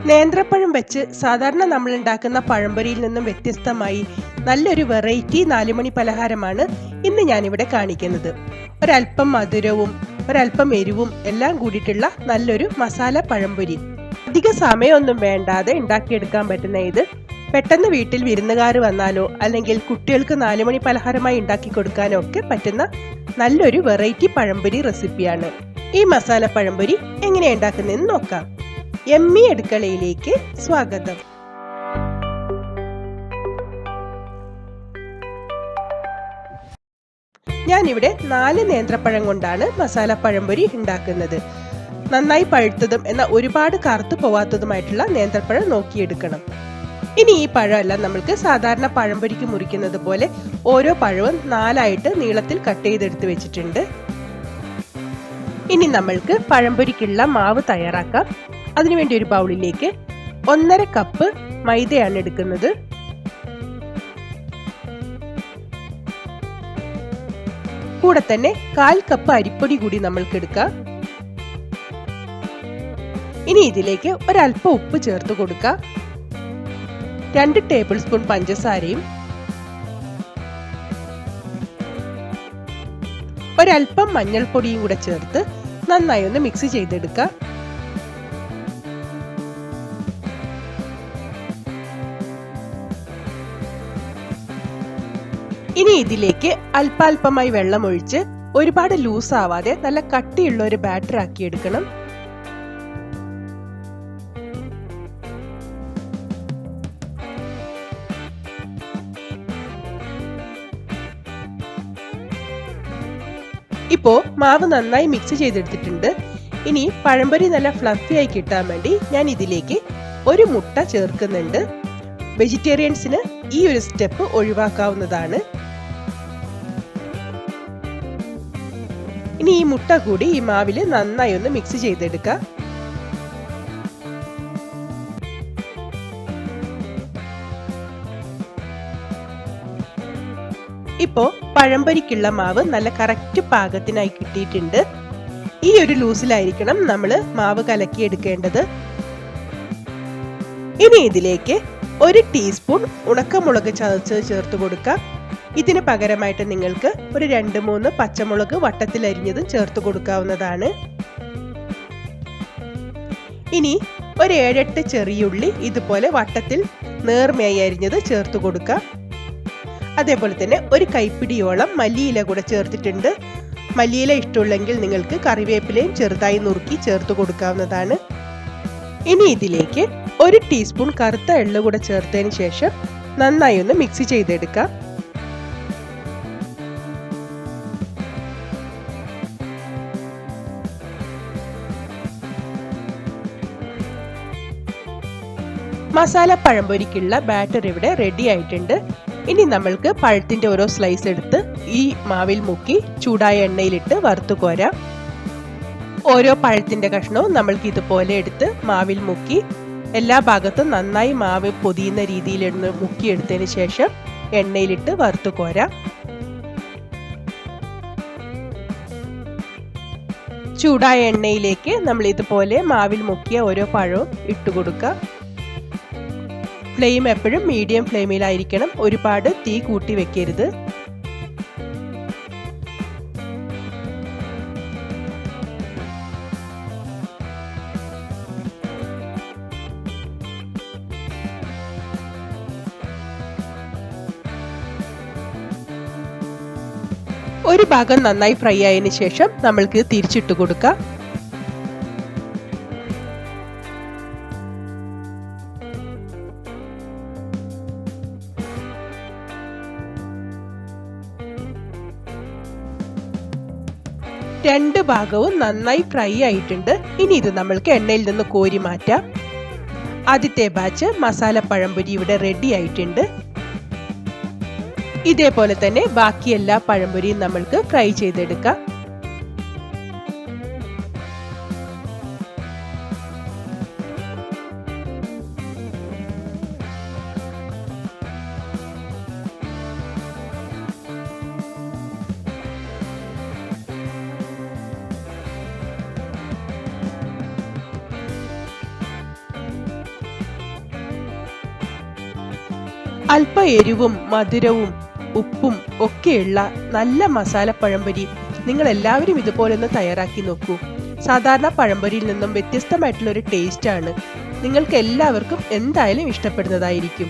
നേന്ത്രപ്പഴം വെച്ച് സാധാരണ നമ്മൾ ഉണ്ടാക്കുന്ന പഴംപൊരിയിൽ നിന്നും വ്യത്യസ്തമായി നല്ലൊരു വെറൈറ്റി 4 മണി പലഹാരമാണ് ഇന്ന് ഞാനിവിടെ കാണിക്കുന്നത്. ഒരല്പം മധുരവും ഒരല്പം എരിവും എല്ലാം കൂടിയിട്ടുള്ള നല്ലൊരു മസാല പഴംപൊരി. അധിക സമയമൊന്നും വേണ്ടാതെ ഉണ്ടാക്കിയെടുക്കാൻ പറ്റുന്ന ഇത് പെട്ടെന്ന് വീട്ടിൽ വിരുന്നുകാർ വന്നാലോ അല്ലെങ്കിൽ കുട്ടികൾക്ക് 4 മണി പലഹാരമായി ഉണ്ടാക്കി കൊടുക്കാനോ ഒക്കെ പറ്റുന്ന നല്ലൊരു വെറൈറ്റി പഴംപൊരി റെസിപ്പിയാണ്. ഈ മസാല പഴംപൊരി എങ്ങനെയാണ് ഉണ്ടാക്കുന്നതെന്ന് നോക്കാം. യമ്മി അടുക്കളയിലേക്ക് സ്വാഗതം. ഞാനിവിടെ 4 നേന്ത്രപ്പഴം കൊണ്ടാണ് മസാല പഴംപൊരി ഉണ്ടാക്കുന്നത്. നന്നായി പഴുത്തതും എന്നാൽ ഒരുപാട് കറുത്തു പോവാത്തതുമായിട്ടുള്ള നേന്ത്രപ്പഴം നോക്കിയെടുക്കണം. ഇനി ഈ പഴമെല്ലാം നമ്മൾക്ക് സാധാരണ പഴംപൊരിക്ക് മുറിക്കുന്നത് പോലെ ഓരോ പഴവും 4ആയിട്ട് നീളത്തിൽ കട്ട് ചെയ്തെടുത്ത് വെച്ചിട്ടുണ്ട്. ഇനി നമ്മൾക്ക് പഴംപൊരിക്കുള്ള മാവ് തയ്യാറാക്കാം. അതിനുവേണ്ടി ഒരു ബൗളിലേക്ക് 1.5 കപ്പ് മൈദയാണ് എടുക്കുന്നത്. കൂടെ തന്നെ 1/4 കപ്പ് അരിപ്പൊടി കൂടി നമ്മൾക്ക് എടുക്കാം. ഇനി ഇതിലേക്ക് ഒരല്പം ഉപ്പ് ചേർത്ത് കൊടുക്കാം. 2 ടേബിൾ സ്പൂൺ പഞ്ചസാരയും ഒരല്പം മഞ്ഞൾപ്പൊടിയും കൂടെ ചേർത്ത് നന്നായി ഒന്ന് മിക്സ് ചെയ്തെടുക്കാം. ഇനി ഇതിലേക്ക് അല്പാൽപമായി വെള്ളം ഒഴിച്ച് ഒരുപാട് ലൂസ് ആവാതെ നല്ല കട്ടിയുള്ള ഒരു ബാറ്റർ ആക്കി എടുക്കണം. ഇപ്പോ മാവ് നന്നായി മിക്സ് ചെയ്തെടുത്തിട്ടുണ്ട്. ഇനി പഴംപൊരി നല്ല ഫ്ലഫി ആയി കിട്ടാൻ വേണ്ടി ഞാൻ ഇതിലേക്ക് ഒരു മുട്ട ചേർക്കുന്നുണ്ട്. വെജിറ്റേറിയൻസിന് ഈ ഒരു സ്റ്റെപ്പ് ഒഴിവാക്കാവുന്നതാണ്. ഇനി ഈ മുട്ട കൂടി ഈ മാവില് നന്നായി ഒന്ന് മിക്സ് ചെയ്തെടുക്കാം. ഇപ്പോ പഴംപൊരിക്കുള്ള മാവ് നല്ല കറക്റ്റ് പാകത്തിനായി കിട്ടിയിട്ടുണ്ട്. ഈ ഒരു ലൂസിലായിരിക്കണം നമ്മൾ മാവ് കലക്കി എടുക്കേണ്ടത്. ഇനി ഇതിലേക്ക് 1 ടീസ്പൂൺ ഉണക്കമുളക് ചതച്ചത് ചേർത്ത് കൊടുക്കാം. ഇതിന് പകരമായിട്ട് നിങ്ങൾക്ക് ഒരു 2-3 പച്ചമുളക് വട്ടത്തിൽ അരിഞ്ഞതും ചേർത്ത് കൊടുക്കാവുന്നതാണ്. ഇനി ഒരു 7-8 ചെറിയുള്ളി ഇതുപോലെ വട്ടത്തിൽ നേർമയായി അരിഞ്ഞത് ചേർത്ത് കൊടുക്കാം. അതേപോലെ തന്നെ ഒരു കൈപ്പിടിയോളം മല്ലിയില കൂടെ ചേർത്തിട്ടുണ്ട്. മല്ലിയില ഇഷ്ടമുള്ളെങ്കിൽ നിങ്ങൾക്ക് കറിവേപ്പിലയും ചെറുതായി നുറുക്കി ചേർത്ത് കൊടുക്കാവുന്നതാണ്. ഇനി ഇതിലേക്ക് 1 ടീസ്പൂൺ കറുത്ത എള്ള് കൂടെ ചേർത്തതിന് ശേഷം നന്നായി ഒന്ന് മിക്സ് ചെയ്തെടുക്കാം. മസാല പഴംപൊരിക്കുള്ള ബാറ്റർ ഇവിടെ റെഡി ആയിട്ടുണ്ട്. ഇനി നമ്മൾക്ക് പഴത്തിന്റെ ഓരോ സ്ലൈസ് എടുത്ത് ഈ മാവിൽ മുക്കി ചൂടായ എണ്ണയിലിട്ട് വറുത്തു കോരാം. ഓരോ പഴത്തിന്റെ കഷ്ണവും നമ്മൾക്ക് ഇതുപോലെ എടുത്ത് മാവിൽ മുക്കി എല്ലാ ഭാഗത്തും നന്നായി മാവ് പൊതിയുന്ന രീതിയിൽ മുക്കിയെടുത്തതിന് ശേഷം എണ്ണയിലിട്ട് വറുത്തു കോരാം. ചൂടായ എണ്ണയിലേക്ക് നമ്മൾ ഇതുപോലെ മാവിൽ മുക്കിയ ഓരോ പഴവും ഇട്ടുകൊടുക്കുക. ഫ്ലെയിം എപ്പോഴും മീഡിയം ഫ്ലെയിമിലായിരിക്കണം. ഒരുപാട് തീ കൂട്ടി വെക്കരുത്. ഒരു ഭാഗം നന്നായി ഫ്രൈ ആയതിനു ശേഷം നമ്മൾക്ക് തിരിച്ചിട്ട് കൊടുക്കാം. രണ്ട് ഭാഗവും നന്നായി ഫ്രൈ ആയിട്ടുണ്ട്. ഇനി ഇത് നമ്മൾക്ക് എണ്ണയിൽ നിന്ന് കോരി മാറ്റാം. ആദ്യത്തെ ബാച്ച് മസാല പഴംപൊരി ഇവിടെ റെഡി ആയിട്ടുണ്ട്. ഇതേപോലെ തന്നെ ബാക്കി എല്ലാ പഴംപൊരിയും നമ്മൾക്ക് ഫ്രൈ ചെയ്തെടുക്കാം. അല്പ എരിവും മധുരവും ഉപ്പും ഒക്കെയുള്ള നല്ല മസാല പഴംപൊരി നിങ്ങൾ എല്ലാവരും ഇതുപോലെ ഒന്ന് തയ്യാറാക്കി നോക്കൂ. സാധാരണ പഴംപൊരിയിൽ നിന്നും വ്യത്യസ്തമായിട്ടുള്ള ഒരു ടേസ്റ്റ് ആണ്. നിങ്ങൾക്ക് എല്ലാവർക്കും എന്തായാലും ഇഷ്ടപ്പെടുന്നതായിരിക്കും.